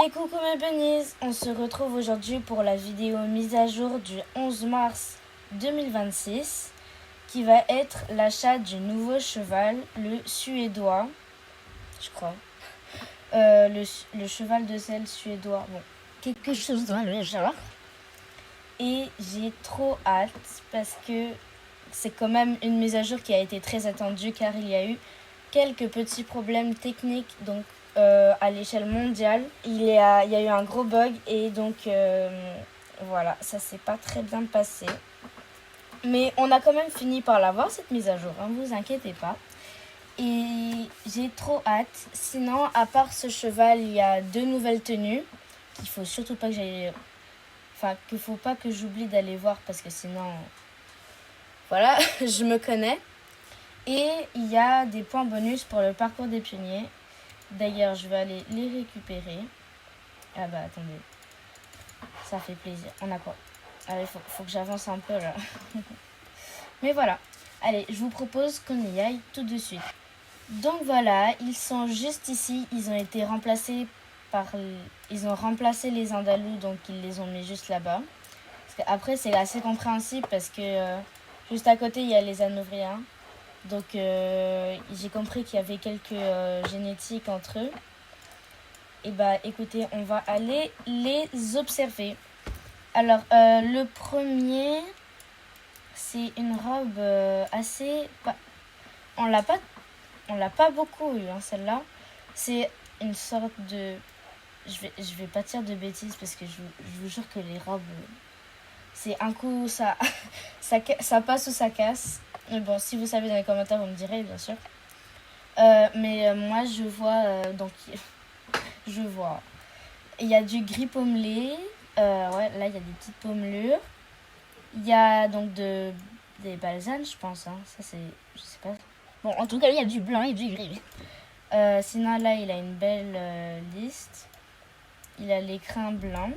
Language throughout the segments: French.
Et coucou mes bunnies, on se retrouve aujourd'hui pour la vidéo mise à jour du 11 mars 2026 qui va être l'achat du nouveau cheval, le suédois, je crois. Le cheval de selle suédois, bon, quelque chose dans le genre. Et j'ai trop hâte parce que c'est quand même une mise à jour qui a été très attendue car il y a eu quelques petits problèmes techniques donc à l'échelle mondiale. Il y a eu un gros bug et donc voilà, ça s'est pas très bien passé. Mais on a quand même fini par l'avoir cette mise à jour, hein, vous inquiétez pas. Et j'ai trop hâte. Sinon, à part ce cheval, il y a 2 nouvelles tenues qu'il faut surtout pas que j'aille... Enfin, qu'il faut pas que j'oublie d'aller voir parce que sinon... Voilà, je me connais. Et il y a des points bonus pour le parcours des pionniers. D'ailleurs, je vais aller les récupérer. Ah bah, attendez. Ça fait plaisir. On a quoi? Allez, faut que j'avance un peu là. Mais voilà. Allez, je vous propose qu'on y aille tout de suite. Donc voilà, ils sont juste ici. Ils ont été remplacés par... Ils ont remplacé les Andalous, donc ils les ont mis juste là-bas. Après, c'est assez compréhensible parce que juste à côté, il y a les Hanovriens. Donc, j'ai compris qu'il y avait quelques génétiques entre eux. Et bah, écoutez, on va aller les observer. Alors, le premier, c'est une robe assez... On l'a pas beaucoup eu, hein, celle-là. C'est une sorte de... Je vais pas dire de bêtises parce que je vous jure que les robes... c'est un coup, ça passe ou ça casse. Mais bon, si vous savez dans les commentaires, vous me direz, bien sûr. Mais moi, je vois... donc, je vois... Il y a du gris pommelé. Ouais, là, il y a des petites pommelures. Il y a donc des balsanes, je pense. Hein. Ça, c'est... Je sais pas. Bon, en tout cas, il y a du blanc et du gris. Sinon, là, il a une belle liste. Il a l'écrin blanc.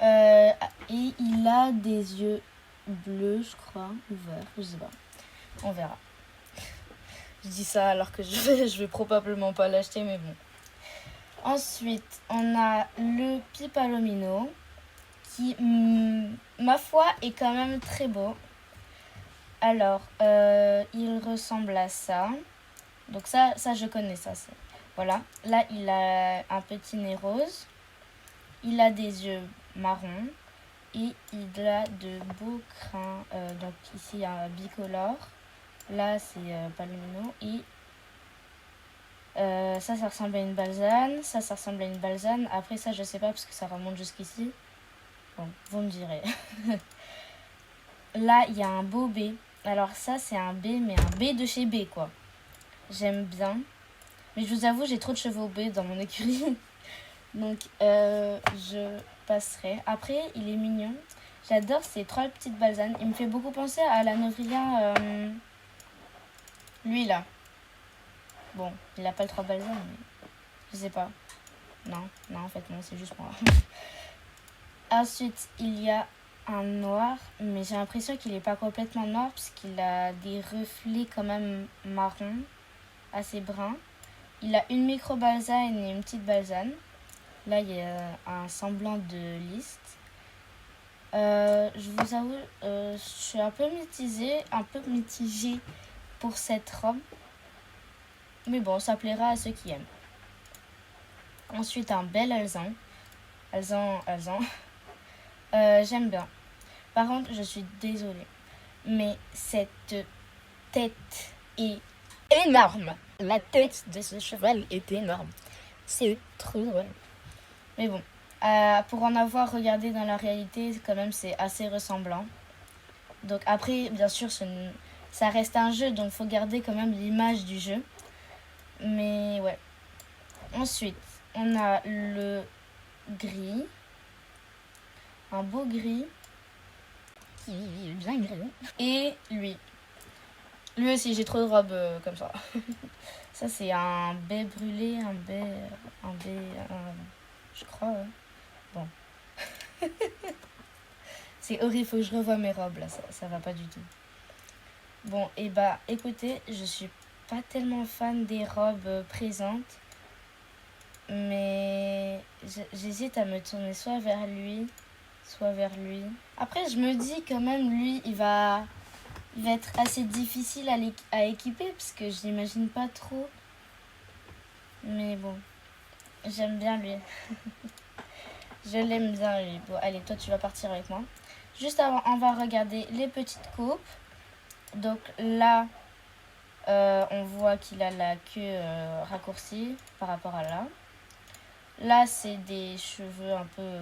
Et il a des yeux bleus, je crois, ou verts, je sais pas. On verra. Je dis ça alors que je vais probablement pas l'acheter, mais bon. Ensuite, on a le Pipalomino, qui, ma foi, est quand même très beau. Alors, il ressemble à ça. Donc ça je connais ça. Voilà. Là, il a un petit nez rose. Il a des yeux marrons. Et il a de beaux crins. Donc ici, il y a un bicolore. Là, c'est Palomino. Et ça ressemble à une balsane. Ça ressemble à une balsane. Après ça, je sais pas parce que ça remonte jusqu'ici. Bon, vous me direz. Là, il y a un beau B. Alors ça, c'est un B, mais un B de chez B, quoi. J'aime bien. Mais je vous avoue, j'ai trop de chevaux B dans mon écurie. Donc, je passerai. Après, il est mignon. J'adore ces 3 petites balsanes. Il me fait beaucoup penser à la Novrien. Lui, là. Bon, il n'a pas le 3 balsanes, mais je sais pas. Non, en fait, non, c'est juste moi. Ensuite, il y a un noir, mais j'ai l'impression qu'il n'est pas complètement noir parce qu'il a des reflets quand même marron, assez brun. Il a une micro balsane et une petite balsane. Là, il y a un semblant de liste. Je vous avoue, je suis un peu mitigée pour cette robe. Mais bon, ça plaira à ceux qui aiment. Ensuite, un bel alezan. Alezan. J'aime bien. Par contre, je suis désolée. Mais cette tête est énorme. La tête de ce cheval est énorme. C'est trop drôle. Mais bon, pour en avoir regardé dans la réalité, quand même, c'est assez ressemblant. Donc après, bien sûr, ça reste un jeu, donc il faut garder quand même l'image du jeu. Mais ouais. Ensuite, on a le gris. Un beau gris. Qui est bien gris. Et lui. Lui aussi, j'ai trop de robes comme ça. Ça, c'est un baie brûlé, je crois. Ouais. Bon. C'est horrible, faut que je revoie mes robes là, ça va pas du tout. Bon, et bah écoutez, je suis pas tellement fan des robes présentes. Mais j'hésite à me tourner soit vers lui, soit vers lui. Après, je me dis quand même, lui, il va être assez difficile à équiper parce que je l'imagine pas trop. Mais bon, j'aime bien lui. Je l'aime bien lui. Bon, allez, toi, tu vas partir avec moi. Juste avant, on va regarder les petites coupes. Donc là, on voit qu'il a la queue raccourcie par rapport à là. Là, c'est des cheveux un peu...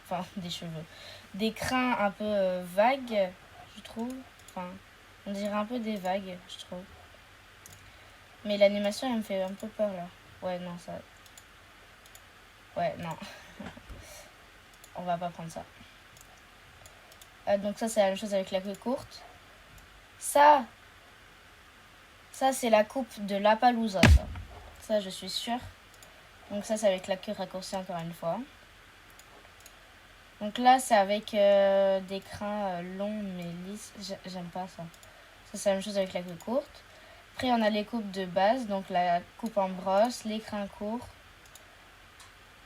Enfin, des cheveux. Des crins un peu vagues, je trouve. Enfin, on dirait un peu des vagues, je trouve. Mais l'animation, elle me fait un peu peur, là. Ouais, non, ça... Ouais, non. On va pas prendre ça. Donc ça, c'est la même chose avec la queue courte. Ça, c'est la coupe de Lapalooza, ça. Ça, je suis sûre. Donc ça, c'est avec la queue raccourcie encore une fois. Donc là, c'est avec des crins longs mais lisses. J'aime pas ça. Ça, c'est la même chose avec la queue courte. Après, on a les coupes de base. Donc la coupe en brosse, les crins courts,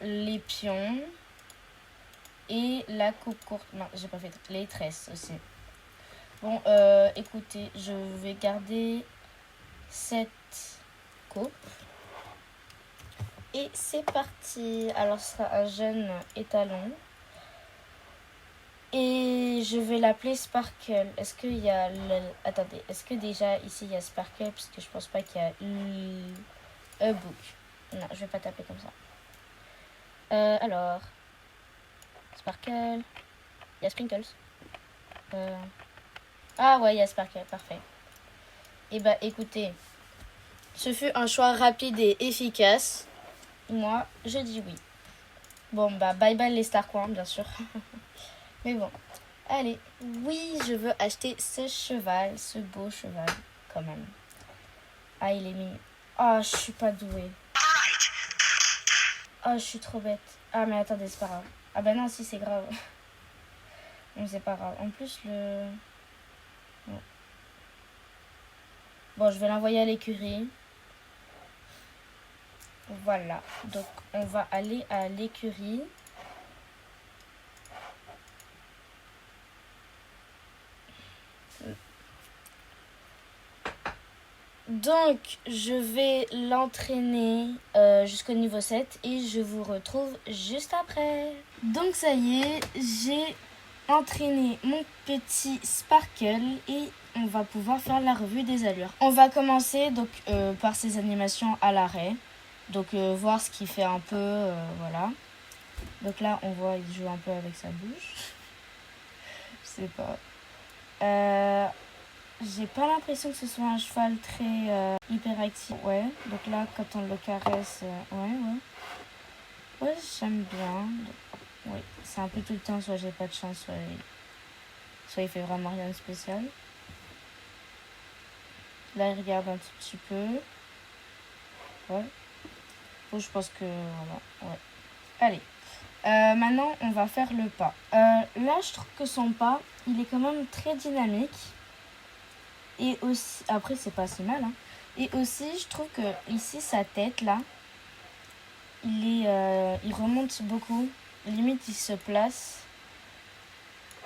les pions et la coupe courte. Non, j'ai pas fait les tresses aussi. Bon, écoutez, je vais garder cette coupe. Et c'est parti. Alors, ce sera un jeune étalon. Et je vais l'appeler Sparkle. Est-ce qu'il y a Attendez, est-ce que déjà ici il y a Sparkle? Parce que je pense pas qu'il y a book. Non, je vais pas taper comme ça. Alors, Sparkle. Il y a Sprinkles. Ah ouais, il y a Sparkle, parfait. Et bah écoutez, ce fut un choix rapide et efficace. Moi, je dis oui. Bon bah bye bye les Starcoins, bien sûr. Mais bon, allez, oui, je veux acheter ce cheval, ce beau cheval, quand même. Ah, il est mignon. Ah, je suis pas douée. Ah, je suis trop bête. Ah, mais attendez, c'est pas grave. Ah bah non, si, c'est grave. Non, c'est pas grave. En plus, le... Bon, bon je vais l'envoyer à l'écurie. Voilà. Donc, on va aller à l'écurie. Donc, je vais l'entraîner jusqu'au niveau 7 et je vous retrouve juste après. Donc, ça y est, j'ai entraîné mon petit Sparkle et on va pouvoir faire la revue des allures. On va commencer donc par ses animations à l'arrêt. Donc, voir ce qu'il fait un peu, voilà. Donc là, on voit, il joue un peu avec sa bouche. Je sais pas. J'ai pas l'impression que ce soit un cheval très hyperactif. Ouais, donc là, quand on le caresse, ouais. Ouais, j'aime bien. Oui, c'est un peu tout le temps, soit j'ai pas de chance, soit il fait vraiment rien de spécial. Là, il regarde un tout petit peu. Ouais. Bon, je pense que, voilà, ouais. Allez. Maintenant, on va faire le pas. Là, je trouve que son pas, il est quand même très dynamique. Et aussi, après, c'est pas si mal, hein. Et aussi, je trouve que ici, sa tête, là, il remonte beaucoup. Limite, il se place.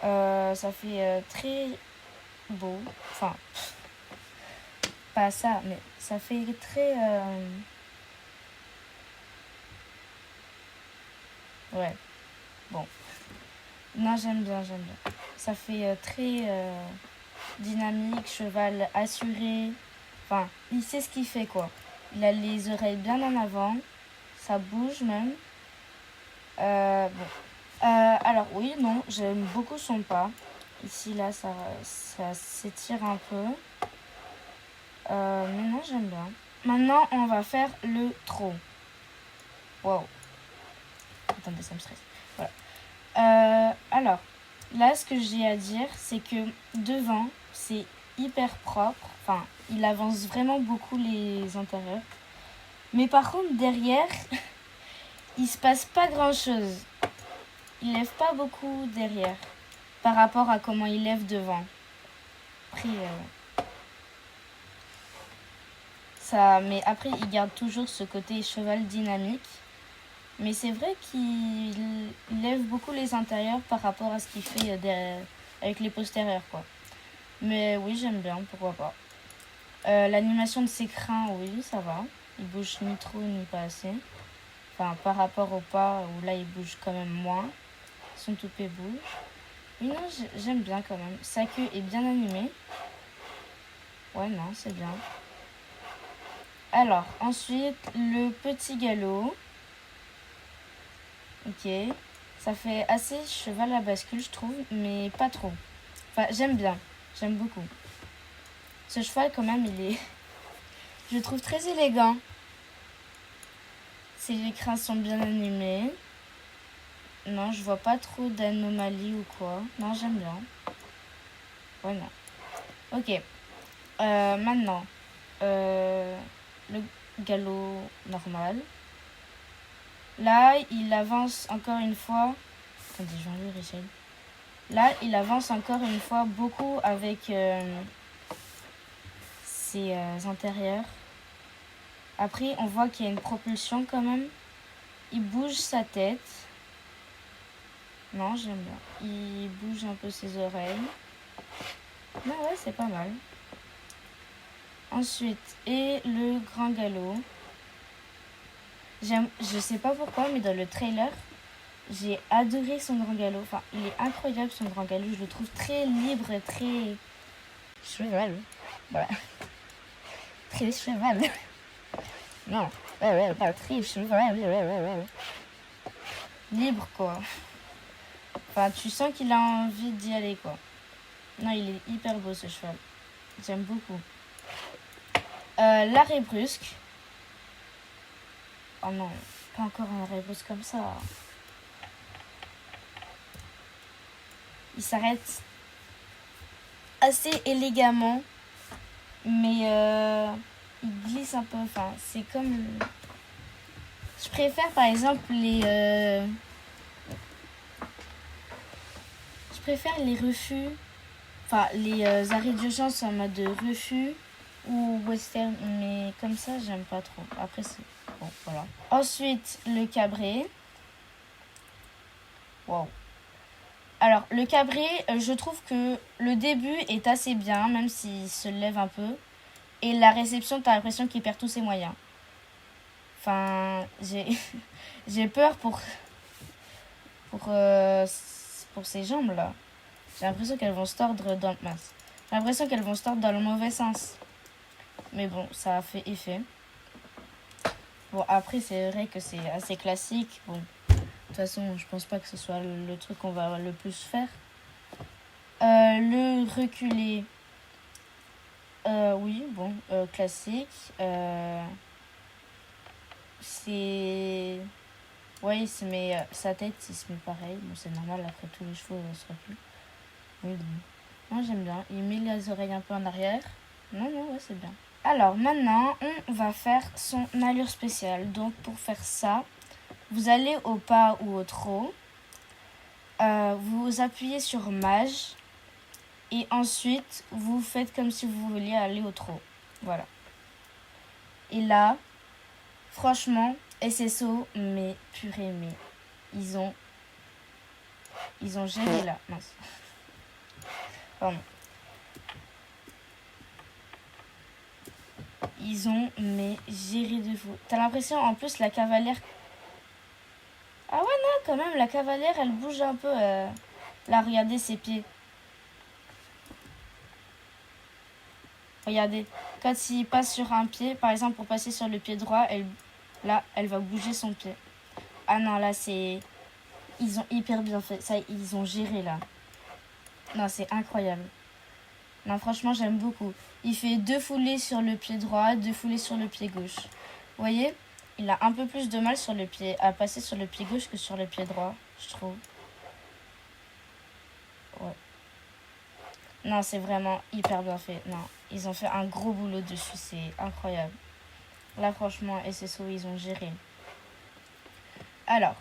Ça fait très beau. Enfin, pas ça, mais ça fait très... Ouais, bon. Non, j'aime bien. Ça fait très dynamique, cheval assuré. Enfin, il sait ce qu'il fait, quoi. Il a les oreilles bien en avant. Ça bouge même. Bon. Alors oui, non, j'aime beaucoup son pas. Ici, là, ça s'étire un peu. Mais non, j'aime bien. Maintenant, on va faire le trot. Wow. Attendez, ça me stresse. Voilà. Alors, là, ce que j'ai à dire, c'est que devant, c'est hyper propre. Enfin, il avance vraiment beaucoup les intérieurs. Mais par contre, derrière, il se passe pas grand-chose. Il lève pas beaucoup derrière par rapport à comment il lève devant. Après, ça, mais après, il garde toujours ce côté cheval dynamique. Mais c'est vrai qu'il lève beaucoup les intérieurs par rapport à ce qu'il fait avec les postérieurs, quoi. Mais oui, j'aime bien, pourquoi pas. L'animation de ses crins, oui, ça va. Il bouge ni trop ni pas assez. Enfin, par rapport au pas, où là, il bouge quand même moins. Son toupet bouge. Oui, non, j'aime bien quand même. Sa queue est bien animée. Ouais, non, c'est bien. Alors, ensuite, le petit galop. Ok. Ça fait assez cheval à bascule, je trouve, mais pas trop. Enfin, j'aime bien. J'aime beaucoup. Ce cheval, quand même, il est... je le trouve très élégant. Ses crins sont bien animés. Non, je vois pas trop d'anomalies ou quoi. Non, j'aime bien. Ouais, non. Ok. Maintenant, le galop normal. Là, il avance encore une fois. Attendez, je vais enlever Richel. Là, il avance encore une fois beaucoup avec ses intérieurs. Après, on voit qu'il y a une propulsion quand même. Il bouge sa tête. Non, j'aime bien. Il bouge un peu ses oreilles. Non, ouais, c'est pas mal. Ensuite, et le grand galop. Je sais pas pourquoi, mais dans le trailer, j'ai adoré son grand galop. Enfin, il est incroyable son grand galop. Je le trouve très libre, très cheval. Voilà. Très cheval. Non. Ouais, très cheval. Libre, quoi. Enfin, tu sens qu'il a envie d'y aller, quoi. Non, il est hyper beau, ce cheval. J'aime beaucoup. L'arrêt brusque. Oh non, pas encore un arrêt brusque comme ça. Il s'arrête assez élégamment, mais il glisse un peu. Enfin, c'est comme... Je préfère par exemple je préfère les refus, enfin les arrêts d'urgence en mode refus ou western, mais comme ça j'aime pas trop. Après c'est bon, voilà. Ensuite le cabré. Wow. Alors le cabré, je trouve que le début est assez bien, même s'il se lève un peu, et la réception, t'as l'impression qu'il perd tous ses moyens. Enfin, j'ai peur pour pour ses jambes là. J'ai l'impression qu'elles vont se tordre dans mince. J'ai l'impression qu'elles vont se tordre dans le mauvais sens. Mais bon, ça a fait effet. Bon, après, c'est vrai que c'est assez classique. Bon, de toute façon, je pense pas que ce soit le truc qu'on va le plus faire. Le reculer. Oui, bon, classique. C'est... Ouais, il se met... sa tête, il se met pareil. Bon, c'est normal, après tous les chevaux se reculent. Oui, bon. Moi, j'aime bien. Il met les oreilles un peu en arrière. Non, ouais, c'est bien. Alors, maintenant, on va faire son allure spéciale. Donc, pour faire ça, vous allez au pas ou au trot. Vous appuyez sur mage. Et ensuite, vous faites comme si vous vouliez aller au trot. Voilà. Et là, franchement, SSO, mais purée, mais ils ont géré là. Mince. Pardon. Ils ont géré de fou. T'as l'impression, en plus, la cavalière... Ah ouais, non, quand même, la cavalière, elle bouge un peu. Là, regardez ses pieds. Regardez. Quand il passe sur un pied, par exemple, pour passer sur le pied droit, là, elle va bouger son pied. Ah non, là, c'est... Ils ont hyper bien fait. Ça, ils ont géré, là. Non, c'est incroyable. Non, franchement, j'aime beaucoup. Il fait 2 foulées sur le pied droit, 2 foulées sur le pied gauche. Vous voyez, il a un peu plus de mal à passer sur le pied gauche que sur le pied droit, je trouve. Ouais. Non, c'est vraiment hyper bien fait. Non, ils ont fait un gros boulot dessus, c'est incroyable. Là, franchement, SSO, ils ont géré. Alors,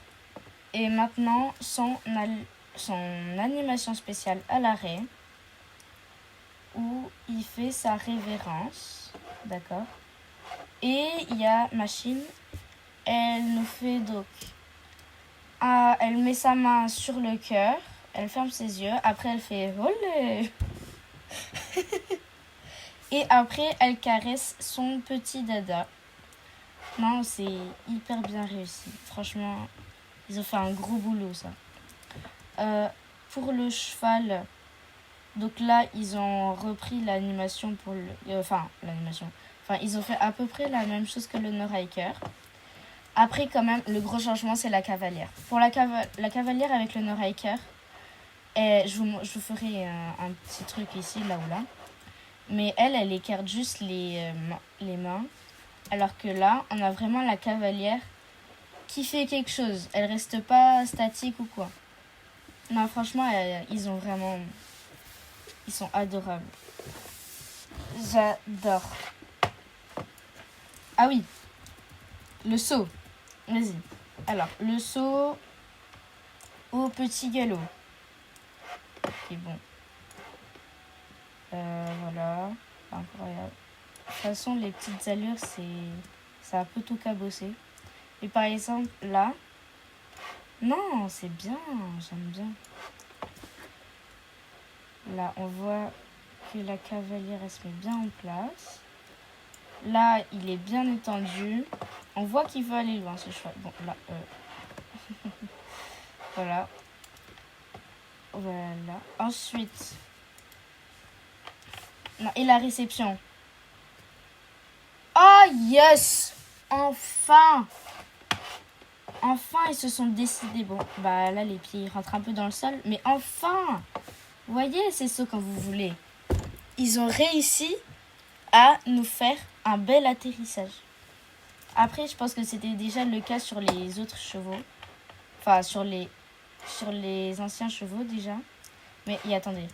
et maintenant, son animation spéciale à l'arrêt, où il fait sa révérence. D'accord. Et il y a machine. Elle nous fait donc elle met sa main sur le cœur, elle ferme ses yeux, après elle fait olé. Et après elle caresse son petit dada. Non, c'est hyper bien réussi. Franchement, ils ont fait un gros boulot ça. Pour le cheval, donc là ils ont repris l'animation pour le... l'animation. Enfin, ils ont fait à peu près la même chose que le No-Hiker. Après, quand même, le gros changement, c'est la cavalière. Pour la cavalière avec le No-Hiker, je vous ferai un petit truc ici, là ou là. Mais elle écarte juste les mains. Alors que là, on a vraiment la cavalière qui fait quelque chose. Elle reste pas statique ou quoi. Non, franchement, ils sont adorables. J'adore. Ah oui, le saut. Vas-y. Alors, le saut au petit galop. Ok, bon. Voilà. Incroyable. De toute façon, les petites allures, ça a peu tout cabossé. Et par exemple, là. Non, c'est bien. J'aime bien. Là, on voit que la cavalière, elle se met bien en place. Là, il est bien étendu. On voit qu'il veut aller loin, ce cheval. Bon, là, voilà. Voilà. Ensuite. Non, et la réception. Oh, yes! Enfin! Enfin, ils se sont décidés. Bon, bah là, les pieds, ils rentrent un peu dans le sol. Mais enfin! Vous voyez, c'est ça quand vous voulez. Ils ont réussi à nous faire un bel atterrissage. Après, je pense que c'était déjà le cas sur les autres chevaux. Enfin, sur les anciens chevaux déjà. Mais attendez.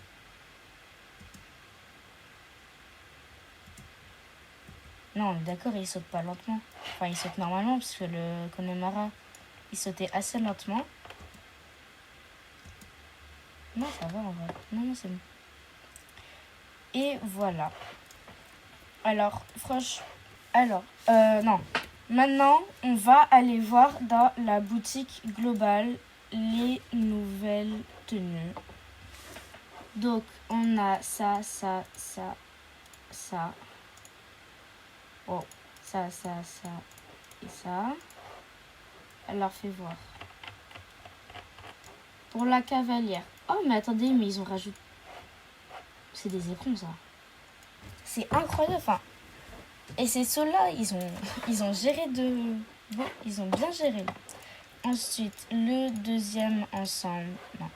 Non, d'accord, il saute pas lentement. Enfin, il saute normalement parce que le Connemara, il sautait assez lentement. Non, ça va en vrai. Non, c'est bon. Et voilà. Alors, non. Maintenant, on va aller voir dans la boutique globale les nouvelles tenues. Donc, on a ça. Oh, ça et ça. Alors, fais voir. Pour la cavalière. Oh, mais attendez, mais ils ont rajouté... C'est des éperons, ça. C'est incroyable, enfin... Et ces ceux-là, ils ont géré de... Bon, ils ont bien géré. Ensuite, le deuxième ensemble... Non.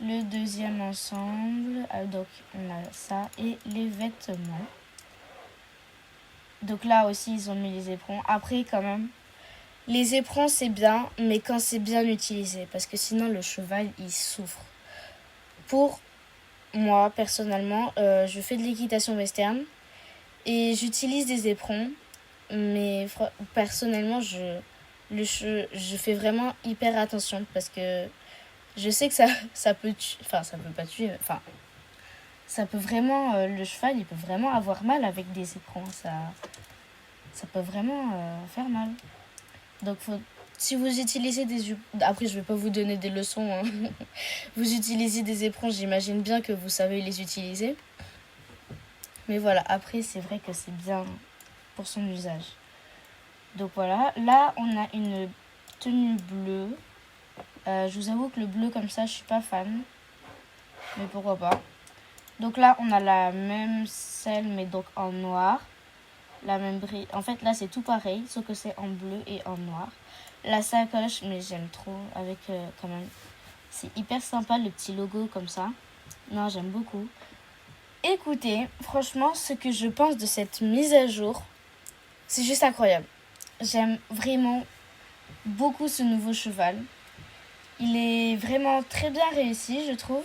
Le deuxième ensemble... donc, on a ça. Et les vêtements. Donc là aussi, ils ont mis les éperons. Après, quand même... Les éperons, c'est bien, mais quand c'est bien utilisé. Parce que sinon, le cheval, il souffre. Pour moi, personnellement, je fais de l'équitation western. Et j'utilise des éperons. Mais personnellement, je fais vraiment hyper attention. Parce que je sais que ça peut tuer. Enfin, ça peut pas tuer. Enfin, ça peut vraiment... le cheval, il peut vraiment avoir mal avec des éperons. Ça peut vraiment faire mal. Donc, si vous utilisez Après, je ne vais pas vous donner des leçons. Hein. Vous utilisez des éperons, j'imagine bien que vous savez les utiliser. Mais voilà, après, c'est vrai que c'est bien pour son usage. Donc voilà, là, on a une tenue bleue. Je vous avoue que le bleu comme ça, je suis pas fan. Mais pourquoi pas. Donc là, on a la même selle, mais donc en noir. La même brille. En fait, là, c'est tout pareil, sauf que c'est en bleu et en noir. La sacoche, mais j'aime trop, avec quand même... C'est hyper sympa, le petit logo comme ça. Non, j'aime beaucoup. Écoutez, franchement, ce que je pense de cette mise à jour, c'est juste incroyable. J'aime vraiment beaucoup ce nouveau cheval. Il est vraiment très bien réussi, je trouve.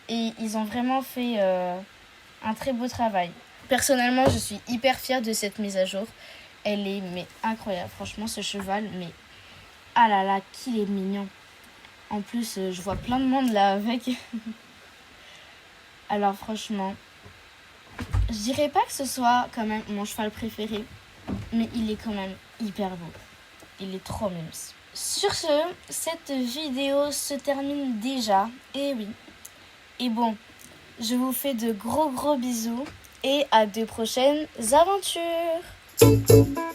Et ils ont vraiment fait un très beau travail. Personnellement, je suis hyper fière de cette mise à jour. Elle est incroyable. Franchement, ce cheval, ah là là, qu'il est mignon. En plus, je vois plein de monde là avec. Alors franchement, je dirais pas que ce soit quand même mon cheval préféré, mais il est quand même hyper beau. il est trop mimes. Sur ce, cette vidéo se termine déjà, et oui. Et bon, je vous fais de gros bisous et à de prochaines aventures.